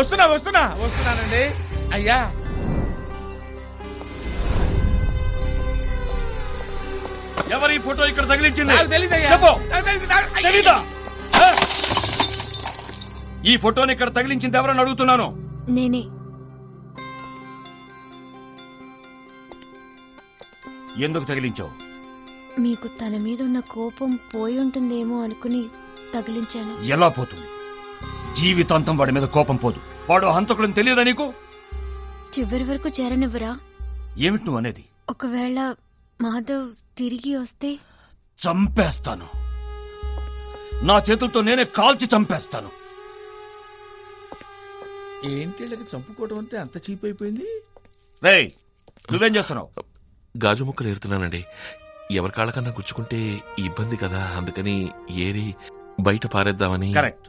వస్తున్నానండి అయ్యా. ఎవరి ఫోటో ఇక్కడ తగిలించింది? తెలీదా? ఈ ఫోటోని ఇక్కడ తగిలించింది ఎవరని అడుగుతున్నాను. నేనే. ఎందుకు తగిలించావు? మీకు తన మీద ఉన్న కోపం పోయి ఉంటుందేమో అనుకుని తగిలించాను. ఎలా పోతుంది? జీవితాంతం వాడి మీద కోపం పోదు. వాడు హంతకులని తెలియదా నీకు? చివరి వరకు చేరనివ్వరా? ఏమిటి నువ్వు అనేది? ఒకవేళ మాధవ్ తిరిగి వస్తే చంపేస్తాను. నా చేతులతో నేనే కాల్చి చంపేస్తాను. ఏంటి చంపుకోవడం అంటే అంత చీప్ అయిపోయింది? రేయ్, నువ్వేం చేస్తున్నావు? గాజు ముక్కలు ఏరుతున్నానండి. ఎవరి కాళ్ళకన్నా గుచ్చుకుంటే ఇబ్బంది కదా, అందుకని ఏరి బయట పారేద్దామని. కరెక్ట్.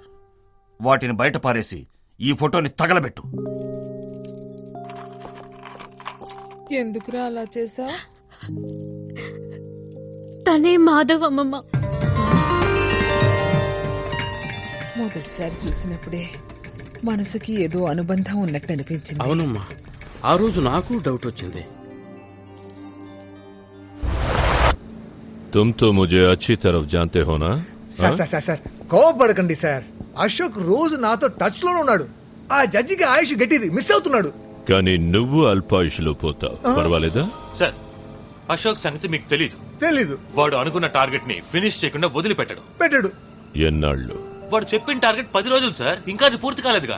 వాటిని బయట పారేసి ఈ ఫోటోని తగలబెట్టు. ఎందుకురా అలా చేసా? తనే మాధవ్ అమ్మమ్మ. మొదటిసారి చూసినప్పుడే మనసుకి ఏదో అనుబంధం ఉన్నట్టు అనిపించింది. అవునమ్మా, ఆ రోజు నాకు డౌట్ వచ్చింది. तुम तो मुझे अच्छी तरफ जानते हो ना? Sir కోపడకండి sir. అశోక్ రోజు నాతో టచ్ లోనే ఉన్నాడు. ఆ జడ్జికి ఆయుష్ గట్టిది, మిస్ అవుతున్నాడు. కానీ నువ్వు అల్పాయుషులో పోతావు, పర్వాలేదా? సార్, అశోక్ సంగతి మీకు తెలీదు. వాడు అనుకున్న టార్గెట్ ని ఫినిష్ చేయకుండా వదిలిపెట్టాడు. ఎన్నాళ్ళు? వాడు చెప్పిన టార్గెట్ 10 రోజులు సార్. ఇంకా అది పూర్తి కాలేదుగా.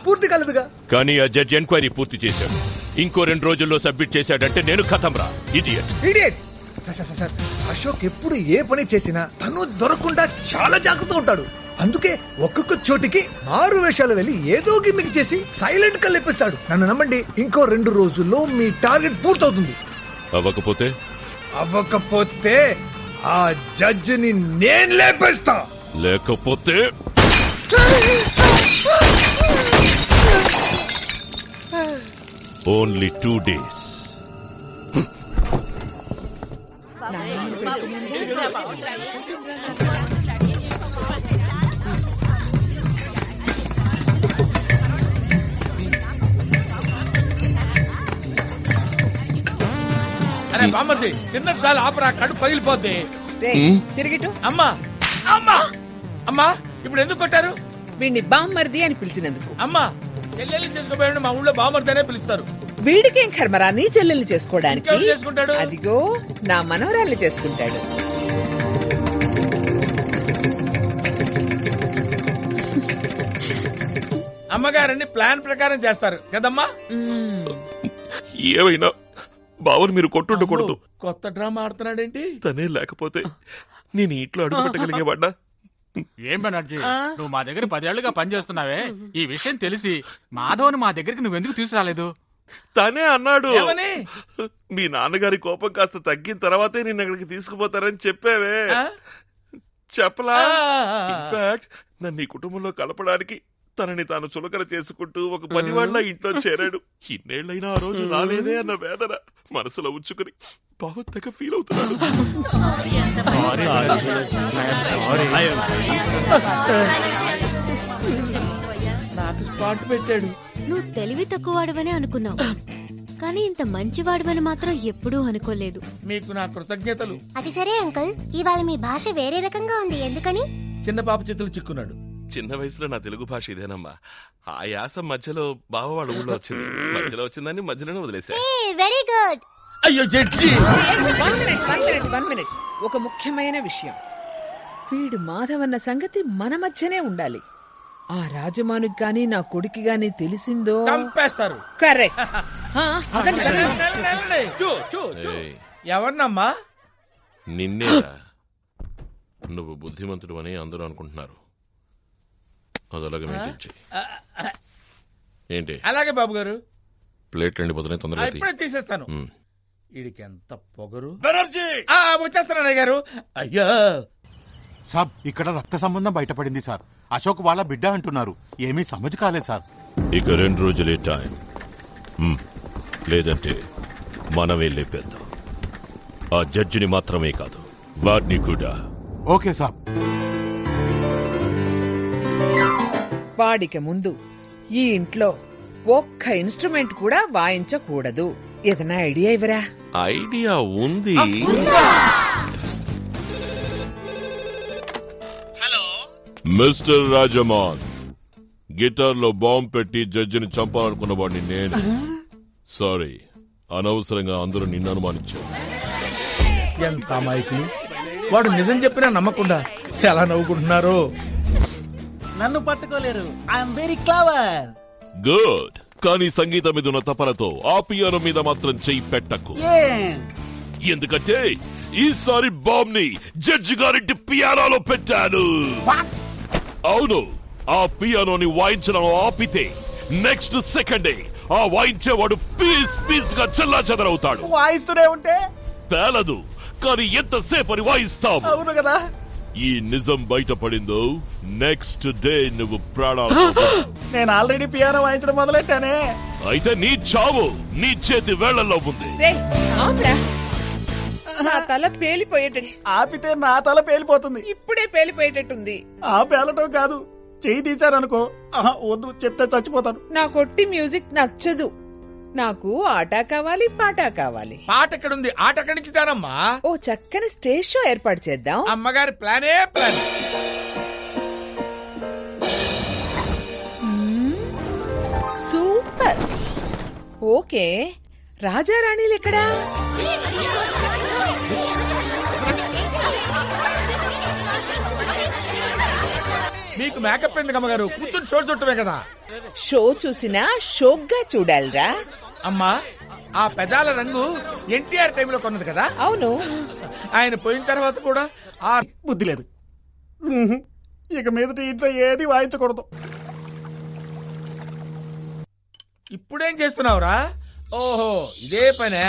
కానీ ఆ జడ్జి ఎంక్వైరీ పూర్తి చేశాడు. ఇంకో 2 రోజుల్లో సబ్మిట్ చేశాడంటే నేను ఖతం రా. ఇడియట్. సార్ అశోక్ ఎప్పుడు ఏ పని చేసినా తను దొరకకుండా చాలా జాగ్రత్తగా ఉంటాడు. అందుకే ఒక్కొక్క చోటికి 6 వేషాలు వెళ్ళి ఏదో గిమ్మిక్ చేసి సైలెంట్ గా లేపిస్తాడు. నన్ను నమ్మండి, ఇంకో 2 రోజుల్లో మీ టార్గెట్ పూర్తవుతుంది. అవ్వకపోతే ఆ జడ్జిని నేను లేపేస్తా. లేకపోతే ఓన్లీ 2 days. అరే బామ్మర్ది, తిన్న చాలు ఆపరా, కడుపు పగిలిపోద్ది. తిరిగిటు. అమ్మా అమ్మా అమ్మా, ఇప్పుడు ఎందుకు కొట్టారు? వీడిని బామ్మర్ది అని పిలిచినందుకు. అమ్మా, చెల్లెల్ని చేసుకోపోయాడు. మా ఊళ్ళో బామ్మర్ది అనే పిలుస్తారు. వీడికేం కర్మరా నీ చెల్లెల్ని చేసుకోవడానికి? ఇంకెవరు చేసుకుంటాడు? అదిగో నా మనవరాల్ని చేసుకుంటాడు. అమ్మగారని ప్లాన్ ప్రకారం చేస్తారు కదమ్మా. ఏమైనా బావని మీరు కొట్టుండకూడదు. కొత్త డ్రామా ఆడుతున్నాడేంటి? తనే లేకపోతే నేను ఇంట్లో అడుగు పెట్టగలిగేవాడా? ఏం బెనర్జీ, నువ్వు మా దగ్గర 10 ఏళ్లుగా పనిచేస్తున్నావే, ఈ విషయం తెలిసి మాధవ్ని మా దగ్గరికి నువ్వెందుకు తీసుకురాలేదు? తనే అన్నాడు, మీ నాన్నగారి కోపం కాస్త తగ్గిన తర్వాతే నిన్ను అక్కడికి తీసుకుపోతారని చెప్పావే. చెప్పలా? ఇన్ఫాక్ట్ నన్ను ఈ కుటుంబంలో కలపడానికి తనని తాను చులకన చేసుకుంటూ ఒక పనివాళ్ళ ఇంట్లో చేరాడు. ఇన్నేళ్లైనా ఆ రోజు రాలేదే అన్న వేదన మనసులో ఉంచుకుని బాగా ఫీల్ అవుతున్నాడు. నాకు స్పాట్ పెట్టాడు. నువ్వు తెలివి తక్కువవాడవని అనుకున్నావు, కానీ ఇంత మంచివాడవని మాత్రం ఎప్పుడూ అనుకోలేదు. మీకు నా కృతజ్ఞతలు. అది సరే అంకుల్, ఇవాళ మీ భాష వేరే రకంగా ఉంది, ఎందుకని? చిన్న పాప చేతులు చిక్కున్నాడు. చిన్న వయసులో నా తెలుగు భాష ఇదేనమ్మా. ఆ యాస మధ్యలో బావవాడు ఊళ్ళో వచ్చింది. మధ్యలో వచ్చిందని మధ్యలోనే వదిలేసా. Very good. అయ్యో జడ్జి, 1 minute. ఒక ముఖ్యమైన విషయం, వీడు మాధవన్న సంగతి మన మధ్యనే ఉండాలి. ఆ రాజమానుకి గాని నా కొడుకు గాని తెలిసిందో చంపేస్తారు. కరెక్ట్. ఎవరినమ్మా? నిన్నేరా. నువ్వు బుద్ధిమంతుడు అని అందరూ అనుకుంటున్నారు. అదలాగా మెయింటైన్ చెయ్యి. ఏంటి? అలాగే బాబు గారు. ప్లేట్లు ఎండిపోతున్నాయి, తొందరగా ఇప్పుడే తీసేస్తాను. వీడికి ఎంత పొగరు. వచ్చేస్తాను అన్నయ్య గారు. అయ్యో సాబ్, ఇక్కడ రక్త సంబంధం బయటపడింది సార్. అశోక్ వాళ్ళ బిడ్డ అంటున్నారు. ఏమీ సమజ్ కాలేదు సార్. ఇక 2 రోజులే టైం, లేదంటే మనమే లేపేద్దాం. ఆ జడ్జిని మాత్రమే కాదు, వాడిని కూడా. ఓకే సాబ్. వాడికి ముందు ఈ ఇంట్లో ఒక్క ఇన్స్ట్రుమెంట్ కూడా వాయించకూడదు. ఏదైనా ఐడియా ఇవ్వరా? ఐడియా ఉంది. మిస్టర్ రాజమాన్, గిటార్ లో బాంబు పెట్టి జడ్జిని చంపాలనుకున్న వాడిని నేను. సారీ, అనవసరంగా అందరూ నిన్ను అనుమానించారు. ఎంత అమాయకులు! వాడు నిజం చెప్పినా నమ్మకుండా ఎలా నవ్వుకుంటున్నారు. నన్ను పట్టుకోలేరు. I'm very clever. గుడ్. కానీ సంగీతం మీద ఉన్న తపనతో ఆ పియానో మీద మాత్రం చెయ్యి పెట్టకు. ఎందుకంటే ఈసారి బాంబ్ ని జడ్జి గారింటి పియానోలో పెట్టాను. అవును, ఆ పియానోని వాయించడం ఆపితే నెక్స్ట్ సెకండే ఆ వాయించేవాడు పీస్ పీస్ గా చెల్లా చెదరవుతాడు. వాయిస్తూనే ఉంటే పేలదు, కానీ ఎంతసేపు అని వాయిస్తావు? అవును కదా. ఈ నిజం బయటపడిందో నెక్స్ట్ డే నువ్వు ప్రాణాలు నేను ఆల్రెడీ పియానో వాయించడం మొదలెట్టానే. అయితే నీ చావు నీ చేతి వేళ్లలో ఉంది. నా తల పేలిపోయేటట్టు. ఆపితే నా తల పేలిపోతుంది. ఇప్పుడే పేలిపోయేటట్టుంది. ఆ పేలటం కాదు, చెయ్యి తీశారనుకో. వద్దు, చెప్తే చచ్చిపోతాను. నా కొట్టి మ్యూజిక్ నచ్చదు. నాకు ఆట కావాలి, పాట కావాలి. పాట ఎక్కడుంది? ఆట ఎక్కడి నుంచి తేరమ్మా? ఓ చక్కని స్టేజ్ షో ఏర్పాటు చేద్దాం. అమ్మగారి ప్లానే ప్లాన్. సూపర్. ఓకే, రాజారాణిలు ఎక్కడా? మీకు మేకప్ ఎందుకు అమ్మగారు? కూర్చొని షో చుట్టమే కదా. షో చూసినా షోక్గా చూడాలిరా. అమ్మా, ఆ పెదాల రంగు ఎన్టీఆర్ టైంలో కొన్నది కదా. అవును, ఆయన పోయిన తర్వాత కూడా ఆ బుద్ధి లేదు. ఇక మీదట ఇంట్లో ఏది వాయించకూడదు. ఇప్పుడేం చేస్తున్నావురా? ఓహో, ఇదే పనే.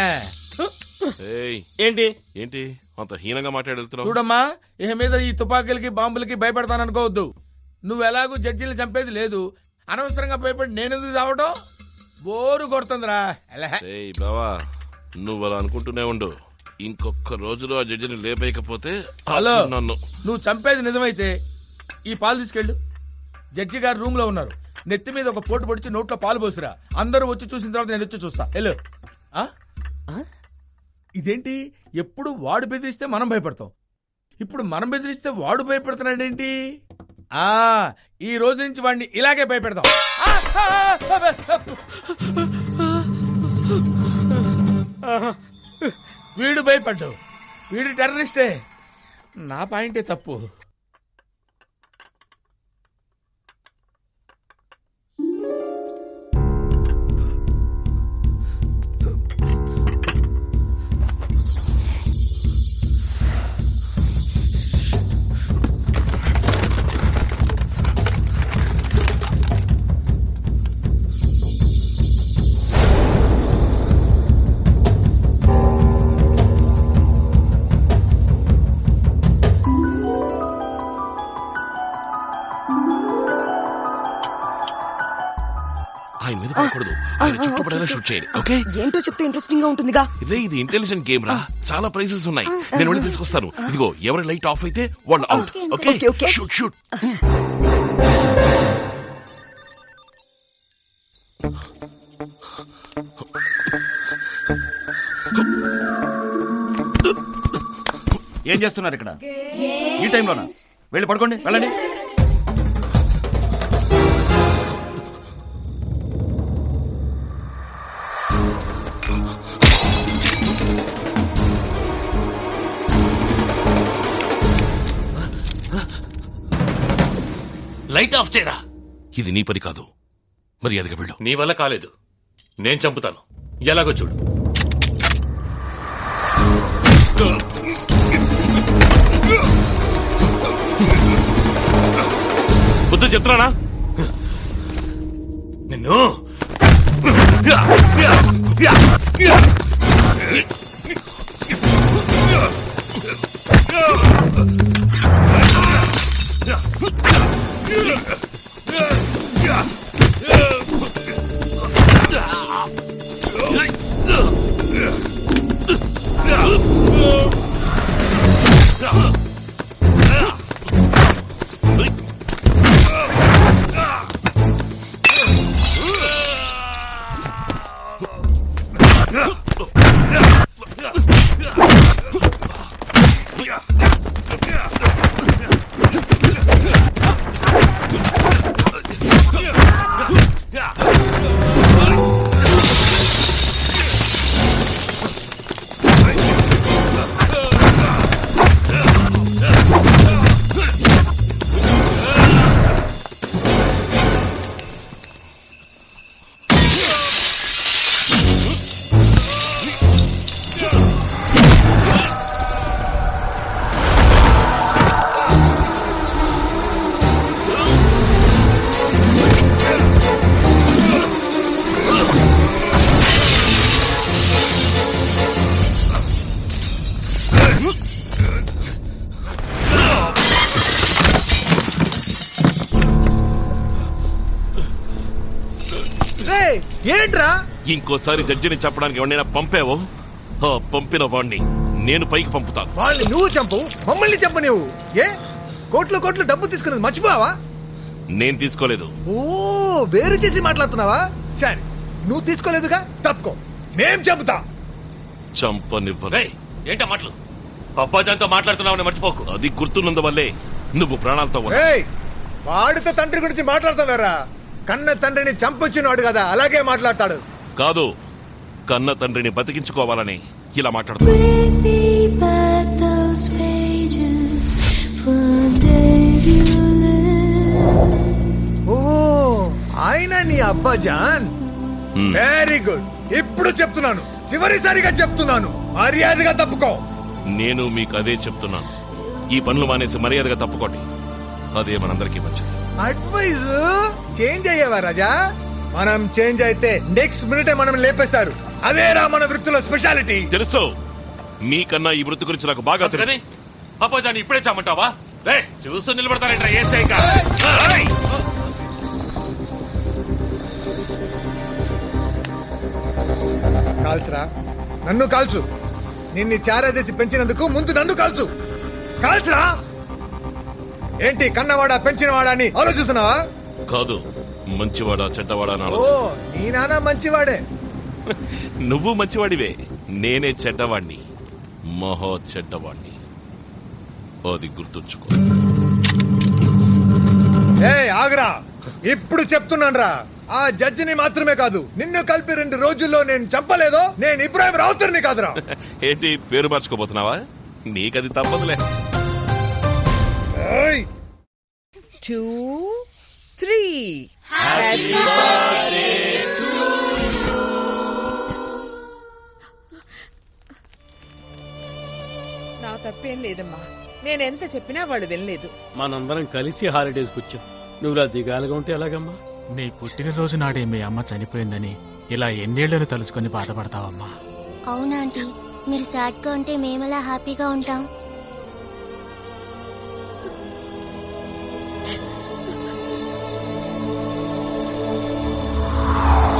ఏంటి ఏంటి అంత హీనంగా మాట్లాడుతున్నావు? చూడమ్మా, ఇక మీద ఈ తుపాకీలకి బాంబులకి భయపడతాననుకోవద్దు. నువ్వు ఎలాగూ జడ్జీలు చంపేది లేదు. అనవసరంగా భయపడి నేనెందుకు చావటం? బోరు కొడుతుందిరా. బావా, నువ్వు అలా అనుకుంటూనే ఉండు. ఇంకొక రోజులో ఆ జడ్జిని లేపేయకపోతే హలో, నన్ను నువ్వు చంపేది నిజమైతే ఈ పాలు తీసుకెళ్ళు. జడ్జి గారు రూమ్ లో ఉన్నారు. నెత్తి మీద ఒక పోటు పొడిచి నోట్లో పాలు పోసిరా. అందరూ వచ్చి చూసిన తర్వాత నేను వచ్చి చూస్తా. వెళ్ళు. ఇదేంటి, ఎప్పుడు వాడు బెదిరిస్తే మనం భయపడతాం, ఇప్పుడు మనం బెదిరిస్తే వాడు భయపడుతున్నాడేంటి? ఈ రోజు నుంచి వాడిని ఇలాగే భయపెడతాం. వీడు భయపడ్డు, వీడు టెర్రరిస్టే. నా పాయింటే తప్పు. ఆయన మీద పడకూడదు, ఆయన చుట్టుపడేలా షూట్ చేయాలి. ఓకే, ఏంటో చెప్తే ఇంట్రెస్టింగ్ గా ఉంటుందిగా. ఇదే, ఇది ఇంటెలిజెంట్ గేమ్ రా. చాలా ప్రైజెస్ ఉన్నాయి. నేను వెళ్ళి తీసుకొస్తాను. ఇదిగో, ఎవరి లైట్ ఆఫ్ అయితే వాళ్ళు అవుట్. Okay, shoot shoot. ఏం చేస్తున్నారు ఇక్కడ ఈ టైంలోనా? వెళ్ళి పడుకోండి, వెళ్ళండి. లైట్ ఆఫ్ చేయరా. ఇది నీ పని కాదు, మర్యాదగా వెళ్ళు. నీ వల్ల కాలేదు, నేను చంపుతాను. ఎలాగో చూడు. వద్దు చెప్తున్నానా నిన్ను. ఏంట్రా? ఇంకోసారి జడ్జిని చెప్పడానికి ఎవరైనా పంపావో ఆ పంపిన వాణ్ణి నేను పైకి పంపుతాను. వాళ్ళని నువ్వు చంపు, మమ్మల్ని చంపు నువ్వు. ఏ కోట్లు కోట్లు డబ్బు తీసుకున్నది మర్చిపోవా? నేను తీసుకోలేదు. ఓ వేరు చేసి మాట్లాడుతున్నావా? సరే నువ్వు తీసుకోలేదుగా, తప్పుకో, మేం చెబుతా. చంపనివ్వను. ఏంటా మాటలు? అబ్బాజాన్తో మాట్లాడుతున్నావు మర్చిపోకు. అది గుర్తున్నందువల్లే నువ్వు ప్రాణాలతో ఉన్నావు. ఏయ్, వాడితో తండ్రి గురించి మాట్లాడుతున్నారా? కన్న తండ్రిని చంపొచ్చినవాడు కదా, అలాగే మాట్లాడతాడు. కాదు, కన్న తండ్రిని బతికించుకోవాలని ఇలా మాట్లాడుతున్నాను. ఓ ఆయన నీ అబ్బాజాన్. Very good. ఇప్పుడు చెప్తున్నాను, చివరిసారిగా చెప్తున్నాను, మర్యాదగా తప్పుకో. నేను మీకు అదే చెప్తున్నాను. ఈ పనులు మానేసి మర్యాదగా తప్పుకోండి. అదే మనందరికీ మంచిది. అడ్వైజ్ చేంజ్ అయ్యేవా రాజా? మనం చేంజ్ అయితే నెక్స్ట్ మినిటే మనం లేపేస్తారు. అదేరా మన వృత్తిలో స్పెషాలిటీ. తెలుసు, మీకన్నా ఈ వృత్తి గురించి నాకు బాగా తెలుసు. అబ్బాజాన్ని ఇప్పుడే చామంటావా? రే చూస్తూ నిలబడతారేంట్రా? కాల్చురా, నన్ను కాల్చు. నిన్ను చారాదేసి పెంచినందుకు ముందు నన్ను కాల్చు. కాల్చురా. ఏంటి కన్నవాడా పెంచినవాడా అని ఆలోచిస్తున్నావా? కాదు, మంచివాడా చెడ్డవాడా అని ఓ ఆలోచిస్తున్నా. నీ నాన్న మంచివాడే. నువ్వు మంచివాడివే, నేనే చెడ్డవాణ్ణి, మహా చెడ్డవాణ్ణి. అది గుర్తుంచుకో. ఏ ఆగరా, ఇప్పుడు చెప్తున్నాను. ఆ జడ్జిని మాత్రమే కాదు, నిన్ను కలిపి 2 రోజుల్లో నేను చంపలేదో నేను ఇబ్రాహిం రావుతర్ని కాదురా. ఏంటి పేరు మార్చుకోబోతున్నావా? నీకది తప్పదులే. 2, 3. నా తప్పేం లేదమ్మా, నేనెంత చెప్పినా వాళ్ళు వినలేదు. మనందరం కలిసి హాలిడేస్కి వచ్చాం. నువ్వు ఇలా దిగాలుగా ఉంటే ఎలాగమ్మా? నీ పుట్టినరోజు నాడే మీ అమ్మ చనిపోయిందని ఇలా ఎన్నేళ్లను తలుచుకొని బాధపడతావమ్మా? అవునా ఆంటీ, మీరు సాడ్ గా ఉంటే మేమెలా హ్యాపీగా ఉంటాం?